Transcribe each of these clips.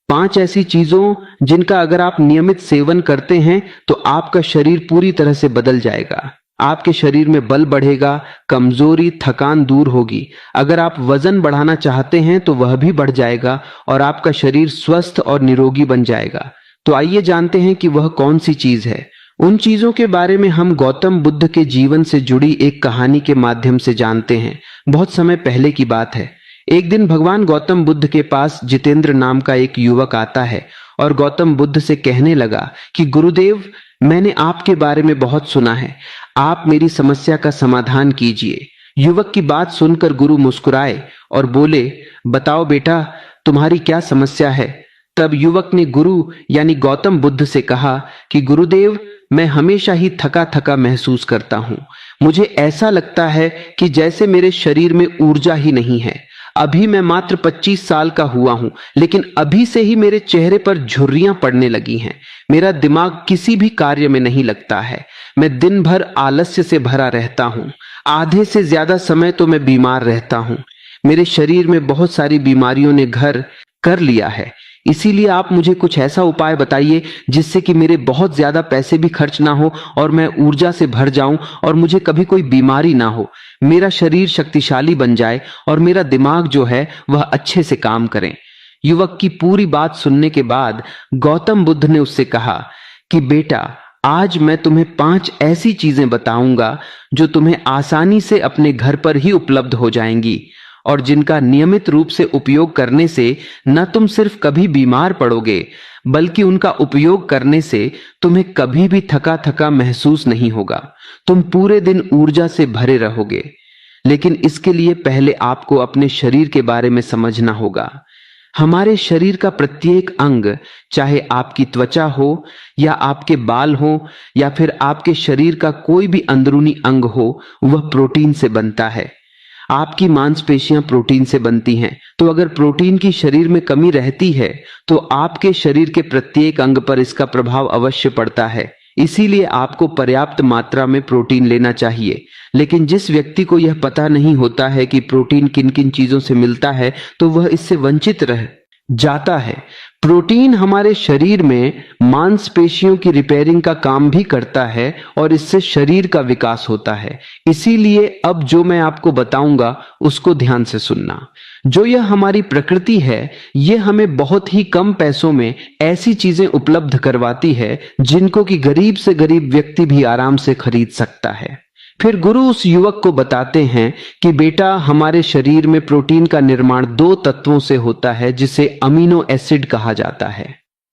5 ऐसी चीजों जिनका अगर आप नियमित सेवन करते हैं तो आपका शरीर पूरी तरह से बदल जाएगा। आपके शरीर में बल बढ़ेगा, कमजोरी, थकान दूर होगी। अगर आप वजन बढ़ाना चाहते हैं तो वह भी बढ़ जाएगा और आपका शरीर स्वस्थ और निरोगी बन जाएगा। तो आइए जानते हैं कि वह कौन सी चीज है। उन चीजों के बारे में हम गौतम बुद्ध के जीवन से जुड़ी एक कहानी के माध्यम से जानते हैं। बहुत समय पहले की बात है। एक दिन भगवान गौतम बुद्ध के पास जितेंद्र नाम का एक युवक आता है और गौतम बुद्ध से कहने लगा कि गुरुदेव, मैंने आपके बारे में बहुत सुना है, आप मेरी समस्या का समाधान कीजिए। युवक की बात सुनकर गुरु मुस्कुराए और बोले, बताओ बेटा, तुम्हारी क्या समस्या है। तब युवक ने गुरु यानी गौतम बुद्ध से कहा कि गुरुदेव, मैं हमेशा ही थका थका महसूस करता हूं। मुझे ऐसा लगता है कि जैसे मेरे शरीर में ऊर्जा ही नहीं है। अभी मैं मात्र 25 साल का हुआ हूं, लेकिन अभी से ही मेरे चेहरे पर झुर्रियां पड़ने लगी हैं। मेरा दिमाग किसी भी कार्य में नहीं लगता है। मैं दिन भर आलस्य से भरा रहता हूं। आधे से ज्यादा समय तो मैं बीमार रहता हूं। मेरे शरीर में बहुत सारी बीमारियों ने घर कर लिया है। इसीलिए आप मुझे कुछ ऐसा उपाय बताइए जिससे कि मेरे बहुत ज्यादा पैसे भी खर्च ना हो और मैं ऊर्जा से भर जाऊं और मुझे कभी कोई बीमारी ना हो। मेरा शरीर शक्तिशाली बन जाए और मेरा दिमाग जो है वह अच्छे से काम करे। युवक की पूरी बात सुनने के बाद गौतम बुद्ध ने उससे कहा कि बेटा, आज मैं तुम्हें 5 ऐसी चीजें बताऊंगा जो तुम्हें आसानी से अपने घर पर ही उपलब्ध हो जाएंगी और जिनका नियमित रूप से उपयोग करने से न तुम सिर्फ कभी बीमार पड़ोगे, बल्कि उनका उपयोग करने से तुम्हें कभी भी थका थका महसूस नहीं होगा। तुम पूरे दिन ऊर्जा से भरे रहोगे। लेकिन इसके लिए पहले आपको अपने शरीर के बारे में समझना होगा। हमारे शरीर का प्रत्येक अंग, चाहे आपकी त्वचा हो या आपके बाल हो या फिर आपके शरीर का कोई भी अंदरूनी अंग हो, वह प्रोटीन से बनता है। आपकी मांसपेशियां प्रोटीन से बनती हैं। तो अगर प्रोटीन की शरीर में कमी रहती है तो आपके शरीर के प्रत्येक अंग पर इसका प्रभाव अवश्य पड़ता है। इसीलिए आपको पर्याप्त मात्रा में प्रोटीन लेना चाहिए। लेकिन जिस व्यक्ति को यह पता नहीं होता है कि प्रोटीन किन किन चीजों से मिलता है, तो वह इससे वंचित रह जाता है। प्रोटीन हमारे शरीर में मांसपेशियों की रिपेयरिंग का काम भी करता है और इससे शरीर का विकास होता है। इसीलिए अब जो मैं आपको बताऊंगा उसको ध्यान से सुनना। जो यह हमारी प्रकृति है, यह हमें बहुत ही कम पैसों में ऐसी चीजें उपलब्ध करवाती है जिनको कि गरीब से गरीब व्यक्ति भी आराम से खरीद सकता है। फिर गुरु उस युवक को बताते हैं कि बेटा, हमारे शरीर में प्रोटीन का निर्माण 2 तत्वों से होता है जिसे अमीनो एसिड कहा जाता है।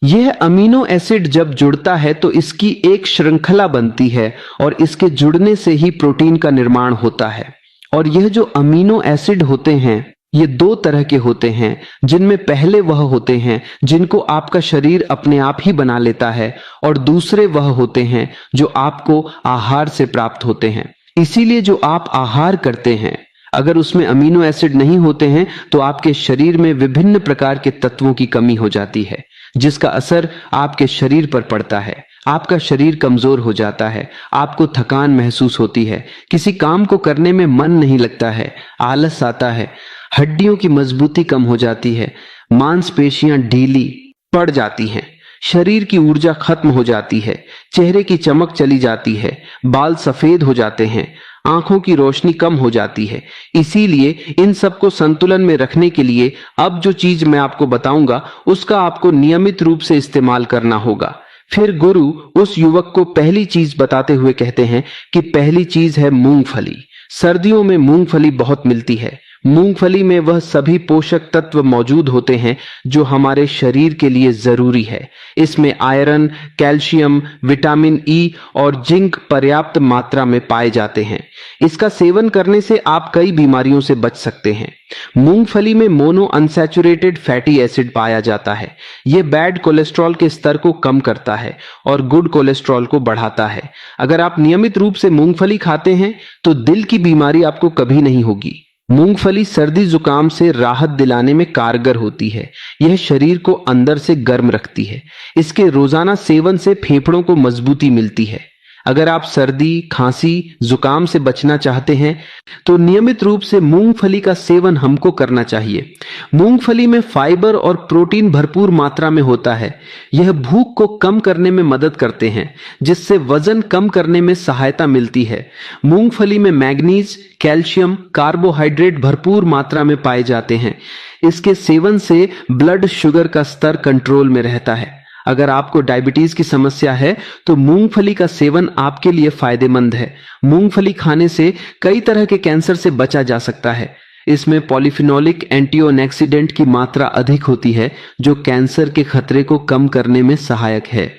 यह अमीनो एसिड जब जुड़ता है तो इसकी एक श्रृंखला बनती है और इसके जुड़ने से ही प्रोटीन का निर्माण होता है। और यह जो अमीनो एसिड होते हैं, ये 2 तरह के होते हैं, जिनमें पहले वह होते हैं जिनको आपका शरीर अपने आप ही बना लेता है और दूसरे वह होते हैं जो आपको आहार से प्राप्त होते हैं। इसीलिए जो आप आहार करते हैं, अगर उसमें अमीनो एसिड नहीं होते हैं तो आपके शरीर में विभिन्न प्रकार के तत्वों की कमी हो जाती है, जिसका असर आपके शरीर पर पड़ता है। आपका शरीर कमजोर हो जाता है, आपको थकान महसूस होती है, किसी काम को करने में मन नहीं लगता है, आलस आता है, हड्डियों की मजबूती कम हो जाती है, मांसपेशियां ढीली पड़ जाती हैं, शरीर की ऊर्जा खत्म हो जाती है, चेहरे की चमक चली जाती है, बाल सफेद हो जाते हैं, आंखों की रोशनी कम हो जाती है। इसीलिए इन सबको संतुलन में रखने के लिए अब जो चीज मैं आपको बताऊंगा उसका आपको नियमित रूप से इस्तेमाल करना होगा। फिर गुरु उस युवक को पहली चीज बताते हुए कहते हैं कि पहली चीज है मूंगफली। सर्दियों में मूंगफली बहुत मिलती है। मूंगफली में वह सभी पोषक तत्व मौजूद होते हैं जो हमारे शरीर के लिए जरूरी है। इसमें आयरन, कैल्शियम, विटामिन ई और जिंक पर्याप्त मात्रा में पाए जाते हैं। इसका सेवन करने से आप कई बीमारियों से बच सकते हैं। मूंगफली में मोनो अनसैचुरेटेड फैटी एसिड पाया जाता है। यह बैड कोलेस्ट्रॉल के स्तर को कम करता है और गुड कोलेस्ट्रॉल को बढ़ाता है। अगर आप नियमित रूप से मूंगफली खाते हैं तो दिल की बीमारी आपको कभी नहीं होगी। मूंगफली सर्दी जुकाम से राहत दिलाने में कारगर होती है। यह शरीर को अंदर से गर्म रखती है। इसके रोजाना सेवन से फेफड़ों को मजबूती मिलती है। अगर आप सर्दी, खांसी, जुकाम से बचना चाहते हैं तो नियमित रूप से मूंगफली का सेवन हमको करना चाहिए। मूंगफली में फाइबर और प्रोटीन भरपूर मात्रा में होता है। यह भूख को कम करने में मदद करते हैं, जिससे वजन कम करने में सहायता मिलती है। मूंगफली में मैग्नीज, कैल्शियम, कार्बोहाइड्रेट भरपूर मात्रा में पाए जाते हैं। इसके सेवन से ब्लड शुगर का स्तर कंट्रोल में रहता है। अगर आपको डायबिटीज की समस्या है तो मूंगफली का सेवन आपके लिए फायदेमंद है। मूंगफली खाने से कई तरह के कैंसर से बचा जा सकता है। इसमें पॉलीफिनोलिक एंटीऑक्सीडेंट की मात्रा अधिक होती है, जो कैंसर के खतरे को कम करने में सहायक है।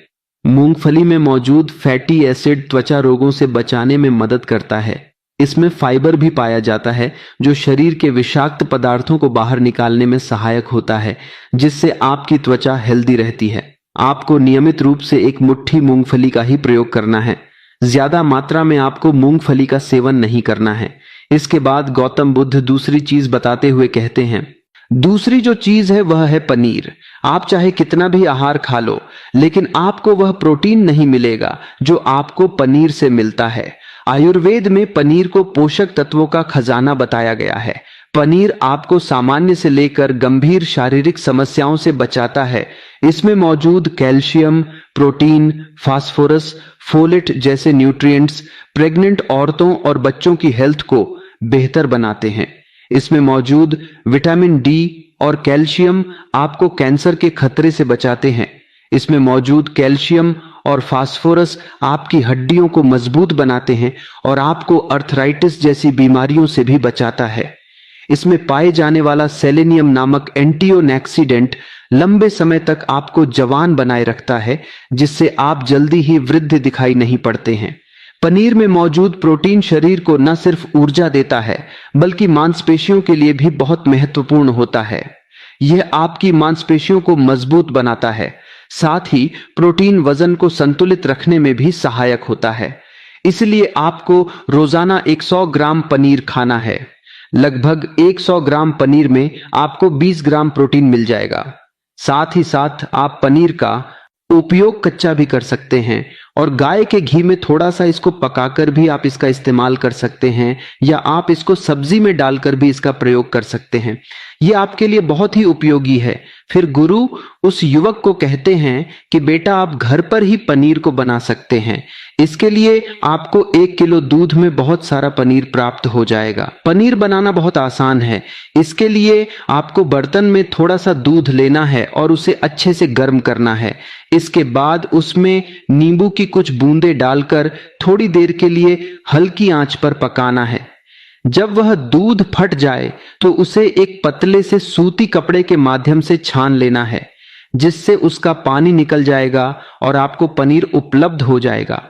मूंगफली में मौजूद फैटी एसिड त्वचा रोगों से बचाने में मदद करता है। इसमें फाइबर भी पाया जाता है, जो शरीर के विषाक्त पदार्थों को बाहर निकालने में सहायक होता है, जिससे आपकी त्वचा हेल्दी रहती है। आपको नियमित रूप से एक मुट्ठी मूंगफली का ही प्रयोग करना है। ज्यादा मात्रा में आपको मूंगफली का सेवन नहीं करना है। इसके बाद गौतम बुद्ध दूसरी चीज बताते हुए कहते हैं, दूसरी जो चीज है वह है पनीर। आप चाहे कितना भी आहार खा लो, लेकिन आपको वह प्रोटीन नहीं मिलेगा जो आपको पनीर से मिलता है। आयुर्वेद में पनीर को पोषक तत्वों का खजाना बताया गया है। पनीर आपको सामान्य से लेकर गंभीर शारीरिक समस्याओं से बचाता है। इसमें मौजूद कैल्शियम, प्रोटीन, फास्फोरस, फोलेट जैसे न्यूट्रिएंट्स प्रेग्नेंट औरतों और बच्चों की हेल्थ को बेहतर बनाते हैं। इसमें मौजूद विटामिन डी और कैल्शियम आपको कैंसर के खतरे से बचाते हैं। इसमें मौजूद कैल्शियम और फास्फोरस आपकी हड्डियों को मजबूत बनाते हैं और आपको अर्थराइटिस जैसी बीमारियों से भी बचाता है। इसमें पाए जाने वाला सेलेनियम नामक एंटीऑक्सीडेंट लंबे समय तक आपको जवान बनाए रखता है, जिससे आप जल्दी ही वृद्ध दिखाई नहीं पड़ते हैं। पनीर में मौजूद प्रोटीन शरीर को न सिर्फ ऊर्जा देता है, बल्कि मांसपेशियों के लिए भी बहुत महत्वपूर्ण होता है। यह आपकी मांसपेशियों को मजबूत बनाता है। साथ ही प्रोटीन वजन को संतुलित रखने में भी सहायक होता है। इसलिए आपको रोजाना 100 ग्राम पनीर खाना है। लगभग 100 ग्राम पनीर में आपको 20 ग्राम प्रोटीन मिल जाएगा। साथ ही साथ आप पनीर का उपयोग कच्चा भी कर सकते हैं और गाय के घी में थोड़ा सा इसको पकाकर भी आप इसका इस्तेमाल कर सकते हैं, या आप इसको सब्जी में डालकर भी इसका प्रयोग कर सकते हैं। यह आपके लिए बहुत ही उपयोगी है। फिर गुरु उस युवक को कहते हैं कि बेटा आप घर पर ही पनीर को बना सकते हैं। इसके लिए आपको 1 किलो दूध में बहुत सारा पनीर प्राप्त हो जाएगा। पनीर बनाना बहुत आसान है। इसके लिए आपको बर्तन में थोड़ा सा दूध लेना है और उसे अच्छे से गर्म करना है। इसके बाद उसमें नींबू की कुछ बूंदें डालकर थोड़ी देर के लिए हल्की आंच पर पकाना है। जब वह दूध फट जाए तो उसे एक पतले से सूती कपड़े के माध्यम से छान लेना है, जिससे उसका पानी निकल जाएगा और आपको पनीर उपलब्ध हो जाएगा।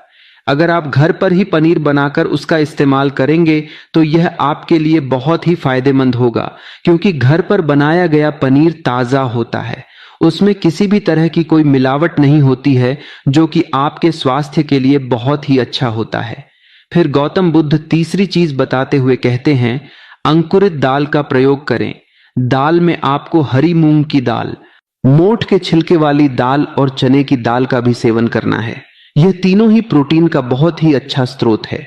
अगर आप घर पर ही पनीर बनाकर उसका इस्तेमाल करेंगे तो यह आपके लिए बहुत ही फायदेमंद होगा, क्योंकि घर पर बनाया गया पनीर ताजा होता है। उसमें किसी भी तरह की कोई मिलावट नहीं होती है, जो कि आपके स्वास्थ्य के लिए बहुत ही अच्छा होता है। फिर गौतम बुद्ध तीसरी चीज बताते हुए कहते हैं, अंकुरित दाल का प्रयोग करें। दाल में आपको हरी मूंग की दाल, मोठ के छिलके वाली दाल और चने की दाल का भी सेवन करना है। यह तीनों ही प्रोटीन का बहुत ही अच्छा स्रोत है।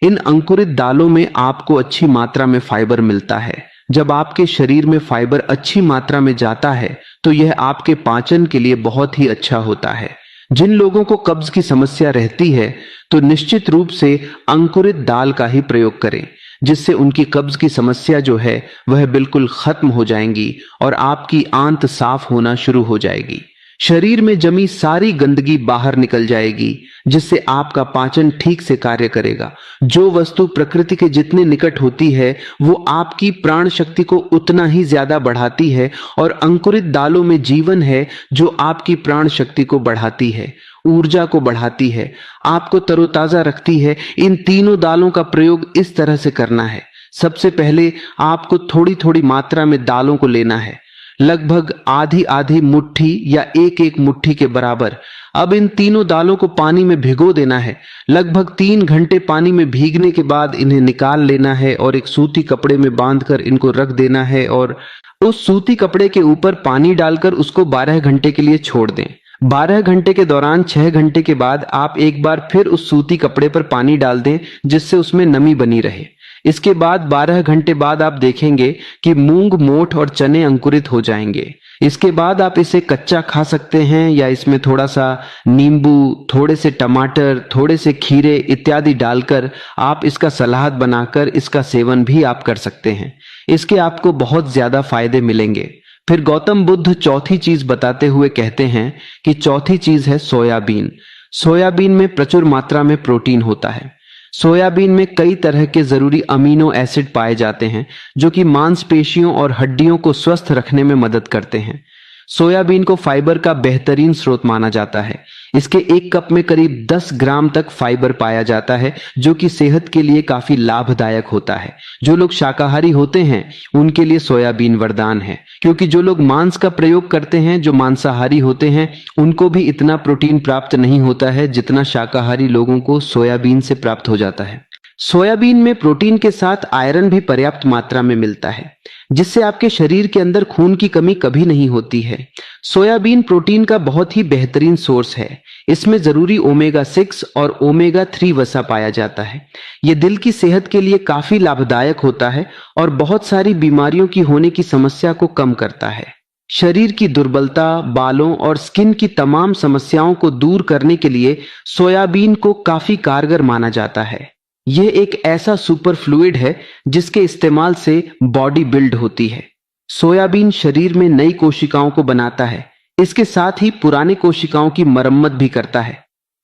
इन अंकुरित दालों में आपको अच्छी मात्रा में फाइबर मिलता है। जब आपके शरीर में फाइबर अच्छी मात्रा में जाता है तो यह आपके पाचन के लिए बहुत ही अच्छा होता है। जिन लोगों को कब्ज की समस्या रहती है तो निश्चित रूप से अंकुरित दाल का ही प्रयोग करें, जिससे उनकी कब्ज की समस्या जो है वह बिल्कुल खत्म हो जाएंगी और आपकी आंत साफ होना शुरू हो जाएगी। शरीर में जमी सारी गंदगी बाहर निकल जाएगी, जिससे आपका पाचन ठीक से कार्य करेगा। जो वस्तु प्रकृति के जितने निकट होती है वो आपकी प्राण शक्ति को उतना ही ज्यादा बढ़ाती है, और अंकुरित दालों में जीवन है जो आपकी प्राण शक्ति को बढ़ाती है, ऊर्जा को बढ़ाती है, आपको तरोताजा रखती है। इन तीनों दालों का प्रयोग इस तरह से करना है। सबसे पहले आपको थोड़ी थोड़ी मात्रा में दालों को लेना है, लगभग आधी आधी मुट्ठी या एक एक मुट्ठी के बराबर। अब इन तीनों दालों को पानी में भिगो देना है। लगभग 3 घंटे पानी में भीगने के बाद इन्हें निकाल लेना है और एक सूती कपड़े में बांधकर इनको रख देना है, और उस सूती कपड़े के ऊपर पानी डालकर उसको 12 घंटे के लिए छोड़ दें। 12 घंटे के दौरान 6 घंटे के बाद आप एक बार फिर उस सूती कपड़े पर पानी डाल दें जिससे उसमें नमी बनी रहे। इसके बाद 12 घंटे बाद आप देखेंगे कि मूंग, मोठ और चने अंकुरित हो जाएंगे। इसके बाद आप इसे कच्चा खा सकते हैं या इसमें थोड़ा सा नींबू, थोड़े से टमाटर, थोड़े से खीरे इत्यादि डालकर आप इसका सलाद बनाकर इसका सेवन भी आप कर सकते हैं। इसके आपको बहुत ज्यादा फायदे मिलेंगे। फिर गौतम बुद्ध चौथी चीज बताते हुए कहते हैं कि चौथी चीज है सोयाबीन। सोयाबीन में प्रचुर मात्रा में प्रोटीन होता है। सोयाबीन में कई तरह के जरूरी अमीनो एसिड पाए जाते हैं जो कि मांसपेशियों और हड्डियों को स्वस्थ रखने में मदद करते हैं। सोयाबीन को फाइबर का बेहतरीन स्रोत माना जाता है। इसके एक कप में करीब 10 ग्राम तक फाइबर पाया जाता है जो कि सेहत के लिए काफी लाभदायक होता है। जो लोग शाकाहारी होते हैं उनके लिए सोयाबीन वरदान है, क्योंकि जो लोग मांस का प्रयोग करते हैं, जो मांसाहारी होते हैं, उनको भी इतना प्रोटीन प्राप्त नहीं होता है जितना शाकाहारी लोगों को सोयाबीन से प्राप्त हो जाता है। सोयाबीन में प्रोटीन के साथ आयरन भी पर्याप्त मात्रा में मिलता है, जिससे आपके शरीर के अंदर खून की कमी कभी नहीं होती है। सोयाबीन प्रोटीन का बहुत ही बेहतरीन सोर्स है। इसमें जरूरी ओमेगा 6 और ओमेगा 3 वसा पाया जाता है। यह दिल की सेहत के लिए काफी लाभदायक होता है और बहुत सारी बीमारियों की होने की समस्या को कम करता है। शरीर की दुर्बलता, बालों और स्किन की तमाम समस्याओं को दूर करने के लिए सोयाबीन को काफी कारगर माना जाता है। यह एक ऐसा सुपर फ्लूइड है जिसके इस्तेमाल से बॉडी बिल्ड होती है। सोयाबीन शरीर में नई कोशिकाओं को बनाता है। इसके साथ ही पुराने कोशिकाओं की मरम्मत भी करता है।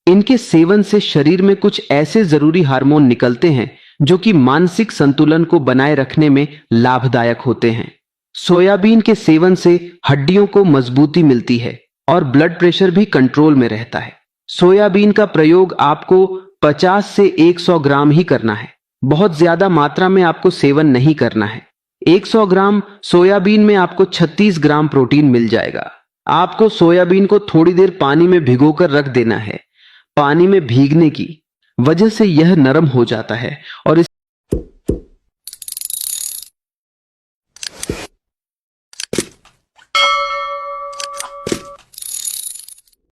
इनके सेवन से शरीर में कुछ ऐसे जरूरी हार्मोन निकलते हैं जो कि मानसिक संतुलन को बनाए रखने में लाभदायक होते हैं। सोयाबीन के सेवन से हड्डियों को मजबूती मिलती है और ब्लड प्रेशर भी कंट्रोल में रहता है। सोयाबीन का प्रयोग आपको 50 से 100 ग्राम ही करना है। बहुत ज्यादा मात्रा में आपको सेवन नहीं करना है। 100 ग्राम सोयाबीन में आपको 36 ग्राम प्रोटीन मिल जाएगा। आपको सोयाबीन को थोड़ी देर पानी में भिगोकर रख देना है। पानी में भीगने की वजह से यह नरम हो जाता है और